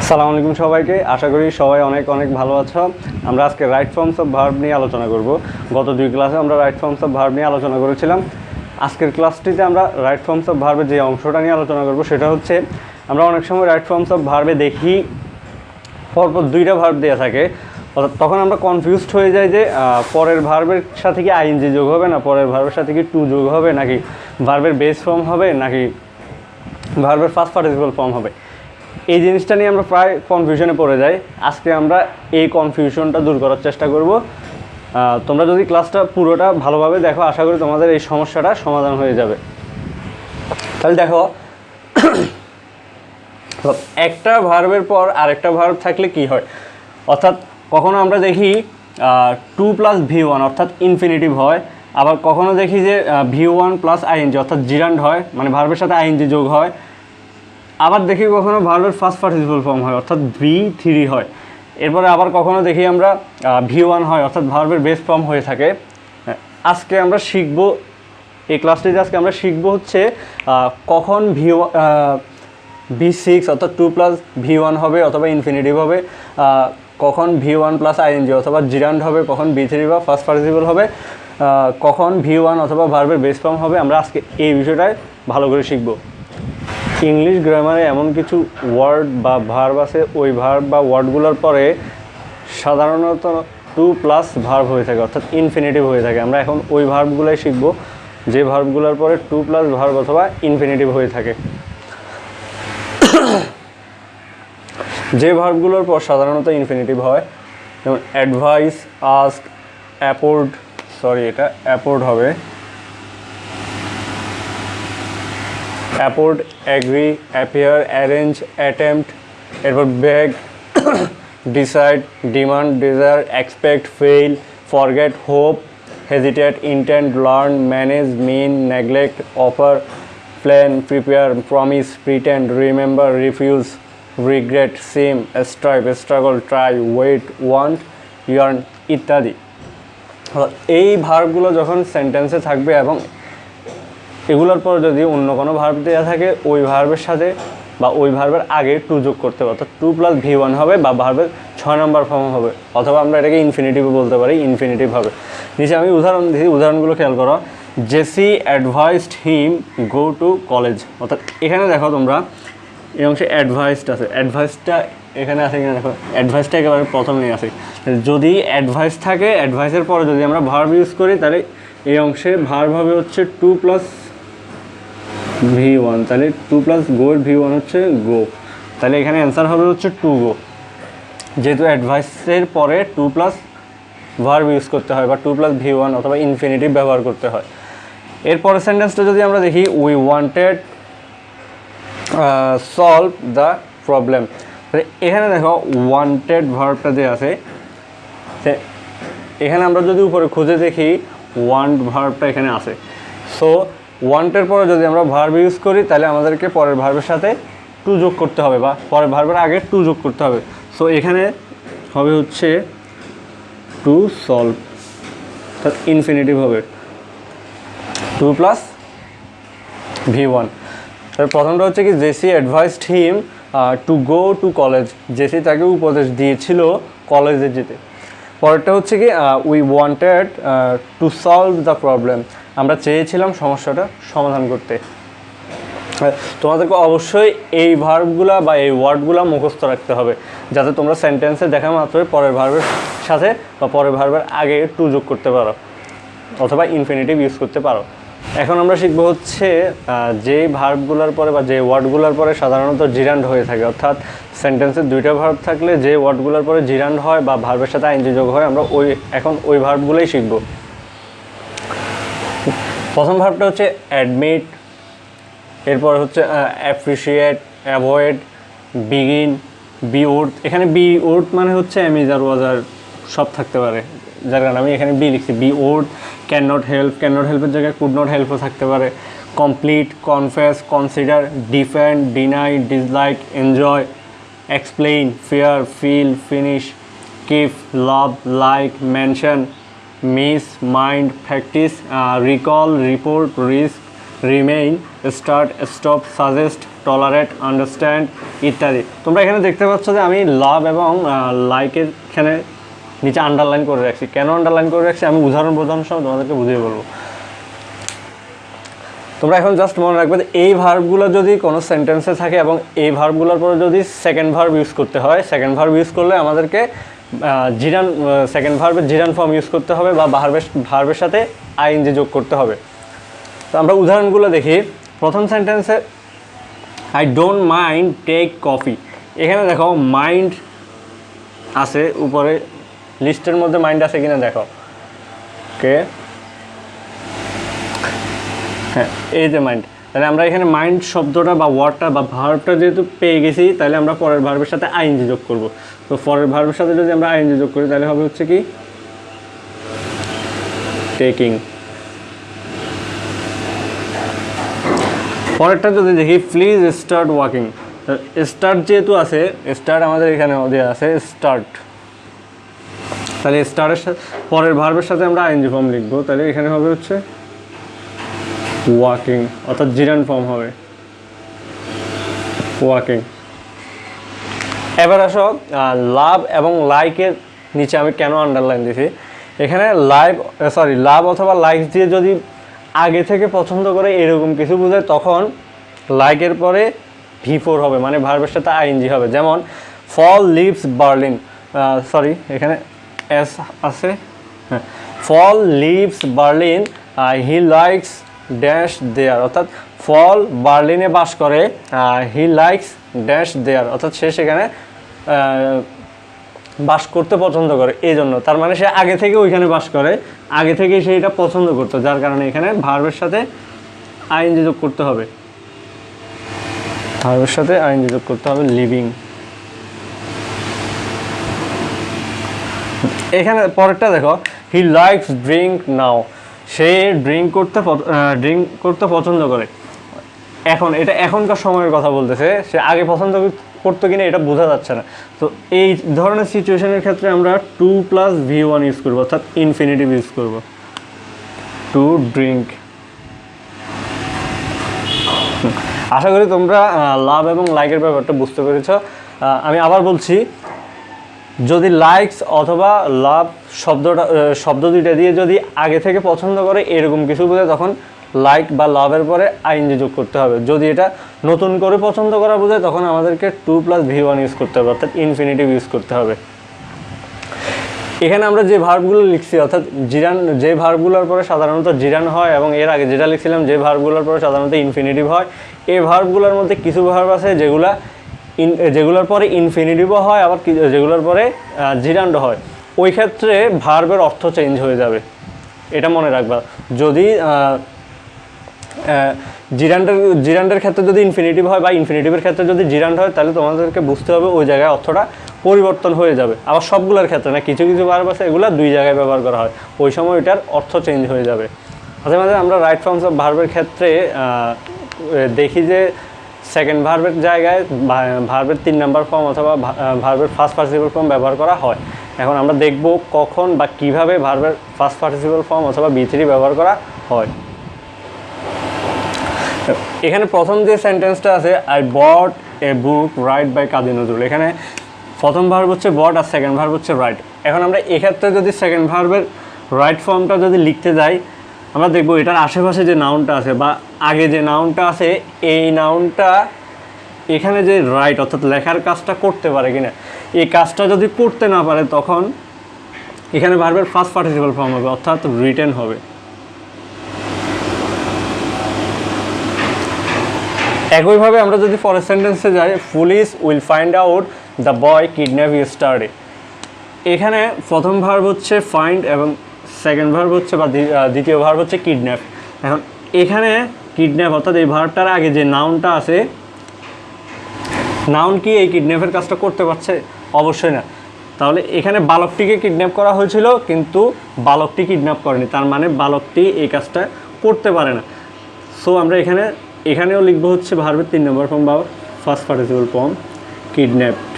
আসসালামু আলাইকুম সবাইকে। আশা করি সবাই অনেক অনেক ভালো আছো। আমরা আজকে রাইট ফর্মস অফ ভার্ব নিয়ে আলোচনা করব। গত দুই ক্লাসে আমরা রাইট ফর্মস অফ ভার্ব নিয়ে আলোচনা করেছিলাম। আজকের ক্লাসটিতে আমরা রাইট ফর্মস অফ ভার্বের যে অংশটা নিয়ে আলোচনা করব সেটা হচ্ছে, আমরা অনেক সময় রাইট ফর্মস অফ ভার্বে দেখি পরপর দুইটা ভার্ব দেওয়া থাকে, তখন আমরা কনফিউজড হয়ে যাই যে পরের ভার্বের সাথে কি আইএনজি যোগ হবে, না পরের ভার্বের সাথে কি টু যোগ হবে, নাকি ভার্বের বেস ফর্ম হবে, নাকি ভার্বের ফার্স্ট পার্টিসিপল ফর্ম হবে। এই জিনিসটা নিয়ে আমরা প্রায় কনফিউশনে পড়ে যাই। আজকে আমরা এই কনফিউশনটা দূর করার চেষ্টা করব। তোমরা যদি ক্লাসটা পুরোটা ভালোভাবে দেখো, আশা করি তোমাদের এই সমস্যাটা সমাধান হয়ে যাবে। তাহলে দেখো, একটা ভার্বের পর আরেকটা ভার্ব থাকলে কি হয়, অর্থাৎ কখনো আমরা দেখি টু প্লাস ভি1 অর্থাৎ ইনফিনিটিভ হয়, আবার কখনো দেখি যে ভি1 প্লাস আইএনজি অর্থাৎ জিরান্ড হয়, মানে ভার্বের সাথে আইএনজি যোগ হয়। আবার দেখি কখনো ভার্বের ফার্স্ট পার্টিসিপল ফর্ম হয় অর্থাৎ ভি3 হয়। এরপরে আবার কখনো দেখি আমরা ভি1 হয় অর্থাৎ ভার্বের বেস ফর্ম হয়ে থাকে। আজকে আমরা শিখব, এই ক্লাসটিতে আজকে আমরা শিখব হচ্ছে কখন ভি6 অর্থাৎ টু প্লাস ভি1 হবে অথবা ইনফিনিটিভ হবে, কখন ভি1 প্লাস আইএনজি অথবা জিরান্ড হবে, কখন ভি3 বা ফার্স্ট পার্টিসিপল হবে, কখন ভি1 অথবা ভার্বের বেস ফর্ম হবে। আমরা আজকে এই বিষয়টাই ভালো করে শিখব। ইংলিশ গ্রামারে এমন কিছু ওয়ার্ড বা ভার্ব আছে, ওই ভার্ব বা ওয়ার্ডগুলোর পরে সাধারণত টু প্লাস ভার্ব হয়ে থাকে অর্থাৎ ইনফিনিটিভ হয়ে থাকে। আমরা এখন ওই ভার্বগুলোই শিখব যে ভার্বগুলোর পরে টু প্লাস ভার্ব অথবা ইনফিনিটিভ হয়ে থাকে। যে ভার্বগুলোর পর সাধারণত ইনফিনিটিভ হয়, যেমন অ্যাডভাইস, আস্ক, অ্যাপোর্ড, এটা অ্যাপোর্ড হবে, afford, agree, appear, arrange, attempt, এরপর beg, decide, demand, desire, expect, fail, forget, hope, hesitate, intend, learn, manage, mean, neglect, offer, plan, prepare, promise, pretend, remember, refuse, regret, seem, strive, struggle, try, wait, want, yearn ইত্যাদি। এই ভার্বগুলো যখন সেন্টেন্সে থাকবে এবং এগুলোর পর যদি অন্য কোনো ভার্ব দেওয়া থাকে, ওই ভার্বের সাথে বা ওই ভার্বের আগে টু যোগ করতে হবে, অর্থাৎ টু প্লাস ভি1 হবে বা ভার্বের 6 নম্বর ফর্ম হবে, অথবা আমরা এটাকে ইনফিনিটিভও বলতে পারি, ইনফিনিটিভ হবে। নিচে আমি উদাহরণ দিই, উদাহরণগুলো খেয়াল করো। Jessie advised him go to college, অর্থাৎ এখানে দেখো তোমরা এই অংশে অ্যাডভাইসড আছে, অ্যাডভাইসটা এখানে আছে কিনা দেখো, অ্যাডভাইসটা একেবারে প্রথমেই আছে। যদি অ্যাডভাইস থাকে, অ্যাডভাইসের পরে যদি আমরা ভার্ব ইউজ করি, তাহলে এই অংশে ভার্ব হবে হচ্ছে টু প্লাস ভি1, তাহলে টু প্লাস গোর ভি1 হচ্ছে গো, তাহলে এখানে অ্যান্সার হবে হচ্ছে টু গো। যেহেতু অ্যাডভাইসের পরে টু প্লাস ভার্ব ইউজ করতে হয় বা টু প্লাস ভি1 অথবা ইনফিনিটিভ ব্যবহার করতে হয়। এরপরের সেন্টেন্সটা যদি আমরা দেখি, we wanted solve the problem, তাহলে এখানে দেখো ওয়ান্টেড ভার্বটা যে আছে, এখানে আমরা যদি উপরে খুঁজে দেখি ওয়ান্ট ভার্বটা এখানে আছে। সো ওয়ান্টের পরে যদি আমরা ভার্ব ইউজ করি, তাহলে আমাদেরকে পরের ভার্বের সাথে টু যোগ করতে হবে বা পরের ভার্বের আগে টু যোগ করতে হবে। সো এখানে হবে হচ্ছে টু সলভ, অর্থাৎ ইনফিনিটিভ হবে টু প্লাস ভি1। তার প্রথমটা হচ্ছে কি, Jessie advised him to go to college, জেসি তাকে উপদেশ দিয়েছিল কলেজে যেতে। পরেরটা হচ্ছে কি, we wanted to solve the problem, আমরা চেয়েছিলাম সমস্যাটা সমাধান করতে। তোমাদেরকে অবশ্যই এই ভার্বগুলো বা এই ওয়ার্ডগুলো মুখস্থ রাখতে হবে, যাতে তোমরা সেন্টেন্সে দেখা মাত্রই পরের ভার্বের সাথে বা পরের ভার্বের আগে টু যোগ করতে পারো অথবা ইনফিনিটিভ ইউজ করতে পারো। এখন আমরা শিখবো হচ্ছে যে ভার্বগুলোর পরে বা যে ওয়ার্ডগুলোর পরে সাধারণত জিরান্ড হয়ে থাকে, অর্থাৎ সেন্টেন্সে দুইটা ভার্ব থাকলে যে ওয়ার্ডগুলোর পরে জিরান্ড হয় বা ভার্বের সাথে আইএনজি যোগ হয়, আমরা এখন ওই ভার্বগুলোই শিখব। প্রথম ভার্বটা হচ্ছে অ্যাডমিট, এরপর হচ্ছে অ্যাপ্রিসিয়েট, অ্যাভয়েড, বিগিন, বি উড। এখানে বি উড মানে হচ্ছে অ্যামিজ আর ওয়াজার সব থাকতে পারে, যার কারণে আমি এখানে বি লিখছি। Be would, can not help, can not হেল্পের জায়গায় কুড নট হেল্পও থাকতে পারে। Complete, confess, consider, defend, deny, dislike, enjoy, explain, fear, feel, finish, keep, love, like, mention, miss, mind, practise, recall, report, risk, remain, start, stop, suggest, tolerate, understand ইত্যাদি। তোমরা এখানে দেখতে পাচ্ছ যে আমি লাভ এবং লাইকের এখানে নিচে আন্ডারলাইন করে রাখছি। কেন আন্ডারলাইন করে রাখছি আমি উদাহরণ বোঝানোর সময় তোমাদেরকে বুঝিয়ে বলবো। তোমরা এখন জাস্ট মনে রাখবে যে এই ভার্বগুলো যদি কোনো সেন্টেন্সে থাকে এবং এই ভার্বগুলোর পরে যদি সেকেন্ড ভার্ব ইউজ করতে হয়, সেকেন্ড ভার্ব ইউজ করলে আমাদেরকে জিরান সেকেন্ড ভার্বের জিরান ফর্ম ইউজ করতে হবে বা ভার্বের সাথে আইএনজি যোগ করতে হবে। তো আমরা উদাহরণগুলো দেখি। প্রথম সেন্টেন্সে I don't mind take coffee. এখানে দেখো মাইন্ড আছে উপরে, লিস্টের মধ্যে মাইন্ড আছে কিনা দেখো। ওকে, হ্যাঁ এই যে মাইন্ড, তাহলে আমরা এখানে মাইন্ড শব্দটা বা ওয়ার্ডটা বা ভার্বটা যেহেতু পেয়ে গেছি, তাহলে আমরা পরের ভার্বের সাথে আইএনজি যোগ করব। তো পরের ভার্বের সাথে যদি আমরা আইএনজি যোগ করি তাহলে হবে হচ্ছে কি টেকিং। পরেরটা যদি দেখি প্লিজ স্টার্ট ওয়াকিং। স্টার্ট যেহেতু আছে, স্টার্ট আমাদের এখানে দেওয়া আছে স্টার্ট, তাহলে স্টার্টের সাথে পরের ভার্বের সাথে আমরা আইএনজি ফর্ম লিখবো। তাহলে এখানে হবে হচ্ছে ওয়াকিং, অর্থাৎ জিরান ফর্ম হবে ওয়াকিং। এবার আসো লাভ এবং লাইকের নিচে আমি কেন আন্ডারলাইন দিছি। এখানে লাভ অথবা লাইকস দিয়ে যদি আগে থেকে পছন্দ করে এরকম কিছু বোঝায়, তখন লাইকের পরে V4 হবে, মানে ভার্বের সাথে আইএনজি হবে। যেমন ফল লিভস বার্লিন, এখানে এস আছে, হ্যাঁ, Paul leaves Berlin he likes dash there, অর্থাৎ ফল বার্লিনে বাস করে, হি লাইকস ড্যাশ দেয়ার, অর্থাৎ সে সেখানে বাস করতে পছন্দ করে, এই জন্য। তার মানে সে আগে থেকে ওইখানে বাস করে, আগে থেকেই সে এটা পছন্দ করতো, যার কারণে এখানে ভার্বের সাথে আইএনজি যোগ করতে হবে, ভার্বের সাথে আইএনজি যোগ করতে হবে লিভিং। এখানে পরেরটা দেখো he likes drink now, say drink করতে পছন্দ করে। এখন এটা এখনকার সময়ের কথা বলতেছে, সে আগে পছন্দ করতো কিনা এটা বোঝা যাচ্ছে না। তো এই ধরনের সিচুয়েশনের ক্ষেত্রে আমরা 2+V1 ইউজ করবো, অর্থাৎ ইনফিনিটিভ ইউজ করব, টু ড্রিঙ্ক। আশা করি তোমরা লাভ এবং লাইকের ব্যাপারটা বুঝতে পেরেছ। আমি আবার বলছি, যদি লাইকস অথবা লাভ শব্দ দুইটা দিয়ে যদি আগে থেকে পছন্দ করে এরকম কিছু বোঝায়, তখন লাইক বা লাভের পরে আইএনজি যোগ করতে হবে। যদি এটা নতুন করে পছন্দ করা বোঝায়, তখন আমাদেরকে 2+V1 ইউজ করতে হবে, অর্থাৎ ইনফিনিটিভ ইউজ করতে হবে। এখানে আমরা যে ভার্বগুলো লিখছি, অর্থাৎ জিরান, যে ভার্বগুলোর পরে সাধারণত জিরান হয়, এবং এর আগে যেটা লিখছিলাম যে ভার্বগুলোর পরে সাধারণত ইনফিনিটিভ হয়, এই ভার্বগুলোর মধ্যে কিছু ভার্ব আছে যেগুলোর পরে ইনফিনিটিভও হয়, আবার যেগুলোর পরে জিরান্ড হয়। ওই ক্ষেত্রে ভার্বের অর্থ চেঞ্জ হয়ে যাবে, এটা মনে রাখবা। যদি জিরান্ডের ক্ষেত্রে যদি ইনফিনিটিভ হয় বা ইনফিনিটিভের ক্ষেত্রে যদি জিরান্ড হয়, তাহলে তোমাদেরকে বুঝতে হবে ওই জায়গায় অর্থটা পরিবর্তন হয়ে যাবে। আবার সবগুলোর ক্ষেত্রে না, কিছু কিছু ভার্ব আছে এগুলো দুই জায়গায় ব্যবহার করা হয়, ওই সময় এটার অর্থ চেঞ্জ হয়ে যাবে। মাঝে মাঝে আমরা রাইট ফর্মস অফ ভার্বের ক্ষেত্রে দেখি যে সেকেন্ড ভার্বের জায়গায় ভার্বের 3 নম্বর ফর্ম অথবা ভার্বের ফার্স্ট পার্টিসিপল ফর্ম ব্যবহার করা হয়। এখন আমরা দেখব কখন বা কিভাবে ভার্বের ফার্স্ট পার্টিসিপল ফর্ম অথবা V3 ব্যবহার করা হয়। এখানে প্রথম যে সেন্টেন্সটা আছে, I bought a book write by Kazi Nazrul, এখানে প্রথম ভার্ব হচ্ছে বট আর সেকেন্ড ভার্ব হচ্ছে রাইট। এখন আমরা এক্ষেত্রে যদি সেকেন্ড ভার্বের রাইট ফর্মটা যদি লিখতে যাই, আমরা দেখব এটার আশেপাশে যে নাউনটা আছে বা আগে যে নাউনটা আছে, এই নাউনটা এখানে যে রাইট অর্থাৎ লেখার কাজটা করতে পারে কিনা। এই কাজটা যদি করতে না পারে, তখন এখানে ভার্বের ফার্স্ট পার্টিসিপল ফর্ম হবে, অর্থাৎ রিটেন হবে। একইভাবে আমরা যদি পরের সেন্টেন্সে যাই, police will find out the boy kidnap yesterday, এখানে প্রথম ভার্ব হচ্ছে ফাইন্ড এবং সেকেন্ড ভার্ব হচ্ছে বা দ্বিতীয় ভার্ব হচ্ছে কিডন্যাপ। এখন এখানে কিডন্যাপ অর্থাৎ এই ভার্বটার আগে যে নাউনটা আছে, নাউন কি এই কিডন্যাপের কাজটা করতে পারছে? অবশ্যই না। তাহলে এখানে বালকটিকে কিডন্যাপ করা হয়েছিল, কিন্তু বালকটি কিডন্যাপ করেনি, তার মানে বালকটি এই কাজটা করতে পারে না। সো আমরা এখানেও লিখবো হচ্ছে ভার্বের 3 নম্বর ফর্ম বা ফার্স্ট পার্টিসিপল ফর্ম কিডন্যাপড।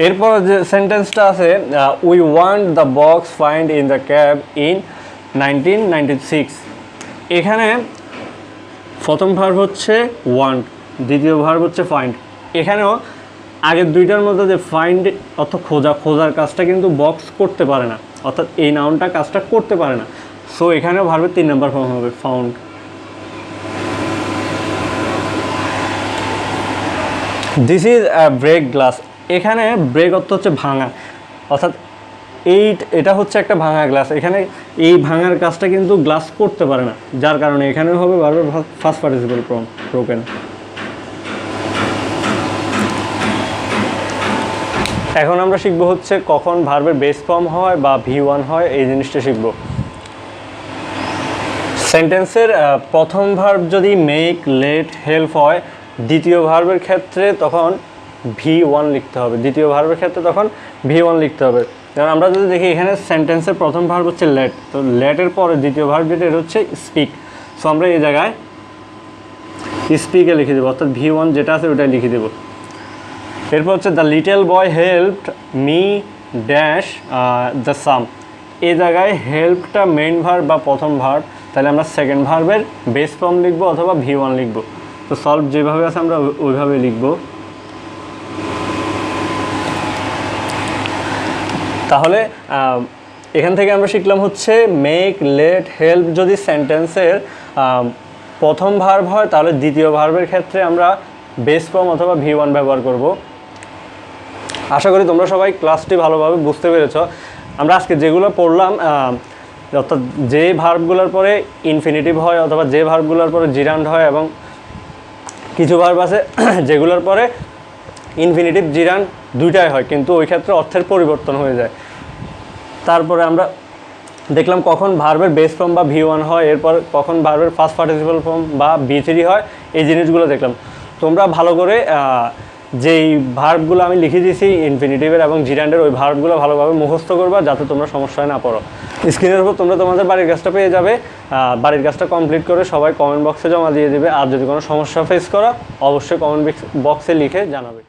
এরপর যে সেন্টেন্সটা আছে, we want the box find in the cab in 1996। এখানে প্রথম ভার্ব হচ্ছে ওয়ান্ট, দ্বিতীয় ভার্ব হচ্ছে ফাইন্ড। এখানেও আগের দুইটার মধ্যে যে ফাইন্ড অর্থাৎ খোঁজার কাজটা কিন্তু বক্স করতে পারে না, অর্থাৎ এই নাউনটা কাজটা করতে পারে না। সো এখানেও ভার্বের 3 নম্বর ফর্ম হবে found. This is a break glass. এখানে ব্রেক অর্থ হচ্ছে ভাঙা, অর্থাৎ এটা হচ্ছে একটা ভাঙা গ্লাস। এখানে এই ভাঙার কাজটা কিন্তু গ্লাস করতে পারে না, যার কারণে এখানেও হবে ভার্বের ফার্স্ট পার্টিসিপল ফর্ম ব্রোকেন। এখন আমরা শিখবো হচ্ছে কখন ভার্বের বেস ফর্ম হয় বা V1 হয়, এই জিনিসটা শিখব। সেন্টেন্সের প্রথম ভার্ব যদি মেক, লেট, হেল্প হয়, দ্বিতীয় ভার্বের ক্ষেত্রে তখন V1 লিখতে হবে। দ্বিতীয় ভার্বের ক্ষেত্রে তখন V1 লিখতে হবে। কারণ আমরা যদি দেখি এখানে সেন্টেন্সের প্রথম ভার্ব হচ্ছে লেট, তো লেটের পরে দ্বিতীয় ভার্ব যেটা এটা হচ্ছে স্পিক। সো আমরা এই জায়গায় স্পিকে লিখে দেবো, অর্থাৎ V1 যেটা আছে ওটাই লিখে দেবো। এরপর হচ্ছে the little boy helped me dash the sum. এই জায়গায় হেল্পটা মেইন ভার্ব বা প্রথম ভার্ব, তাহলে আমরা সেকেন্ড ভার্বের বেস ফর্ম লিখবো অথবা V1 লিখবো। তো সলভ যেভাবে আছে আমরা ওইভাবে লিখবো। তাহলে এখান থেকে আমরা শিখলাম হচ্ছে মেক, লেট, হেল্প যদি সেন্টেন্সের প্রথম ভার্ব হয় তাহলে দ্বিতীয় ভার্বের ক্ষেত্রে আমরা বেস ফর্ম অথবা V1 ব্যবহার করব। আশা করি তোমরা সবাই ক্লাসটি ভালোভাবে বুঝতে পেরেছ। আমরা আজকে যেগুলো পড়লাম, অর্থাৎ যে ভার্বগুলোর পরে ইনফিনিটিভ হয় অথবা যে ভার্বগুলোর পরে জিরান্ড হয়, এবং কিছু ভার্ব আছে যেগুলোর পরে ইনফিনিটিভ জিরান্ড দুইটাই হয়, কিন্তু ওই ক্ষেত্রে অর্থের পরিবর্তন হয়ে যায়। তারপরে আমরা দেখলাম কখন ভার্বের বেস ফর্ম বা V1 হয়, এরপর কখন ভার্বের ফার্স্ট পার্টিসিপল ফর্ম বা V3 হয়, এই জিনিসগুলো দেখলাম। তোমরা ভালো করে যেই ভার্বগুলো আমি লিখে দিয়েছি ইনফিনিটিভের এবং জিরান্ডের, ওই ভার্বগুলো ভালোভাবে মুখস্থ করবা যাতে তোমরা সমস্যায় না পড়ো। স্ক্রিনের উপর তোমরা তোমাদের বাড়ির কাজটা পেয়ে যাবে। বাড়ির কাজটা কমপ্লিট করে সবাই কমেন্ট বক্সে জমা দিয়ে দিবে। আর যদি কোনো সমস্যা ফেস করো অবশ্যই কমেন্ট বক্সে লিখে জানাবে।